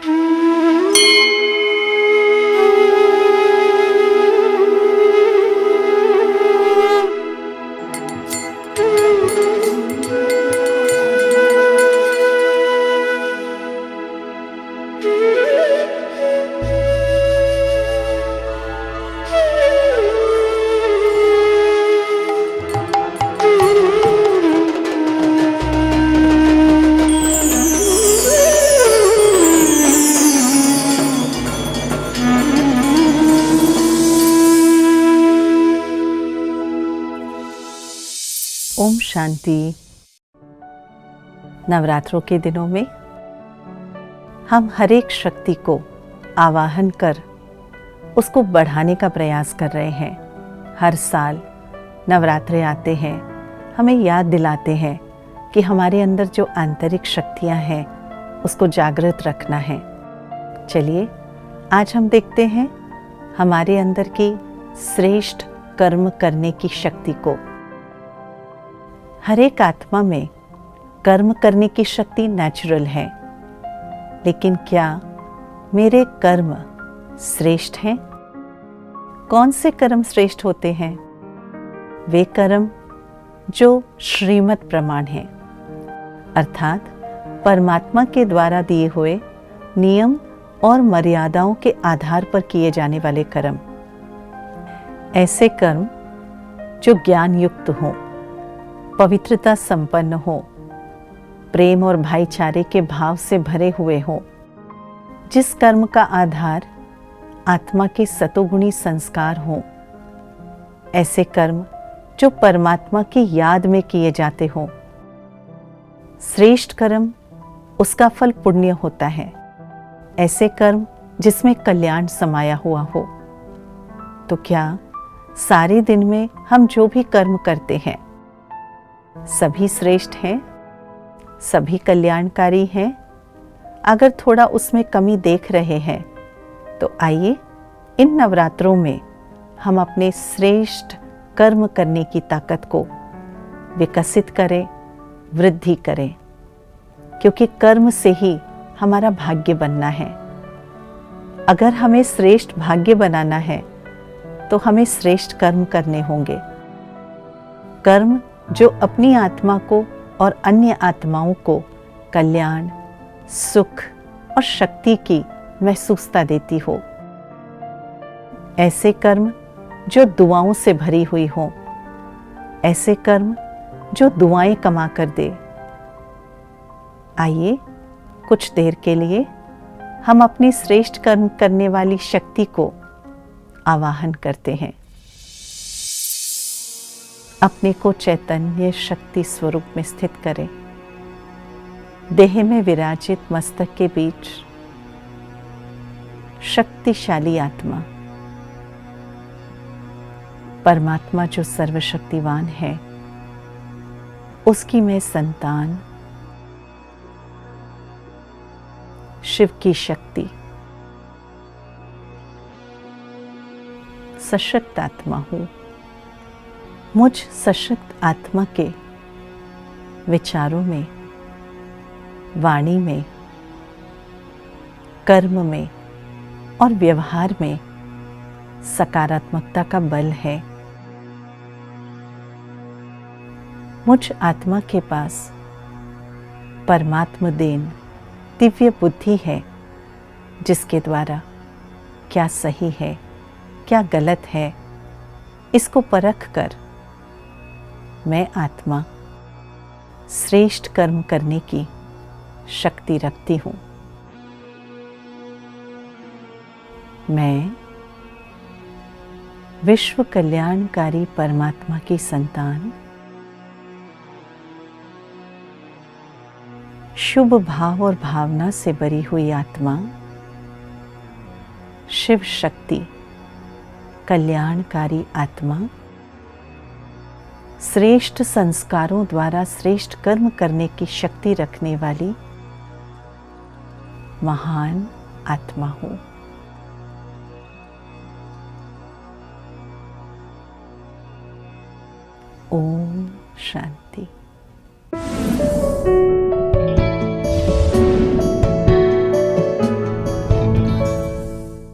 ओम शांति। नवरात्रों के दिनों में हम हर एक शक्ति को आवाहन कर उसको बढ़ाने का प्रयास कर रहे हैं। हर साल नवरात्रे आते हैं, हमें याद दिलाते हैं कि हमारे अंदर जो आंतरिक शक्तियां हैं उसको जागृत रखना है। चलिए आज हम देखते हैं हमारे अंदर की श्रेष्ठ कर्म करने की शक्ति को। हर एक आत्मा में कर्म करने की शक्ति नेचुरल है, लेकिन क्या मेरे कर्म श्रेष्ठ हैं? कौन से कर्म श्रेष्ठ होते हैं? वे कर्म जो श्रीमत प्रमाण हैं, अर्थात परमात्मा के द्वारा दिए हुए नियम और मर्यादाओं के आधार पर किए जाने वाले कर्म। ऐसे कर्म जो ज्ञान युक्त हों, पवित्रता संपन्न हो, प्रेम और भाईचारे के भाव से भरे हुए हो, जिस कर्म का आधार आत्मा के सतोगुणी संस्कार हो, ऐसे कर्म जो परमात्मा की याद में किए जाते हो। श्रेष्ठ कर्म उसका फल पुण्य होता है। ऐसे कर्म जिसमें कल्याण समाया हुआ हो। तो क्या सारे दिन में हम जो भी कर्म करते हैं सभी श्रेष्ठ हैं, सभी कल्याणकारी हैं? अगर थोड़ा उसमें कमी देख रहे हैं तो आइए इन नवरात्रों में हम अपने श्रेष्ठ कर्म करने की ताकत को विकसित करें, वृद्धि करें, क्योंकि कर्म से ही हमारा भाग्य बनना है। अगर हमें श्रेष्ठ भाग्य बनाना है तो हमें श्रेष्ठ कर्म करने होंगे। कर्म जो अपनी आत्मा को और अन्य आत्माओं को कल्याण, सुख और शक्ति की महसूसता देती हो। ऐसे कर्म जो दुआओं से भरी हुई हो, ऐसे कर्म जो दुआएं कमा कर दे। आइए कुछ देर के लिए हम अपनी श्रेष्ठ कर्म करने वाली शक्ति को आवाहन करते हैं। अपने को चैतन्य शक्ति स्वरूप में स्थित करें। देह में विराजित मस्तक के बीच शक्तिशाली आत्मा परमात्मा जो सर्वशक्तिवान है, उसकी मैं संतान, शिव की शक्ति, सशक्त आत्मा हूं। मुझ सशक्त आत्मा के विचारों में, वाणी में, कर्म में और व्यवहार में सकारात्मकता का बल है। मुझ आत्मा के पास परमात्मा देन दिव्य बुद्धि है, जिसके द्वारा क्या सही है, क्या गलत है, इसको परख कर मैं आत्मा श्रेष्ठ कर्म करने की शक्ति रखती हूँ। मैं विश्व कल्याणकारी परमात्मा की संतान, शुभ भाव और भावना से भरी हुई आत्मा, शिव शक्ति, कल्याणकारी आत्मा, श्रेष्ठ संस्कारों द्वारा श्रेष्ठ कर्म करने की शक्ति रखने वाली महान आत्मा हूँ। ओम शांति।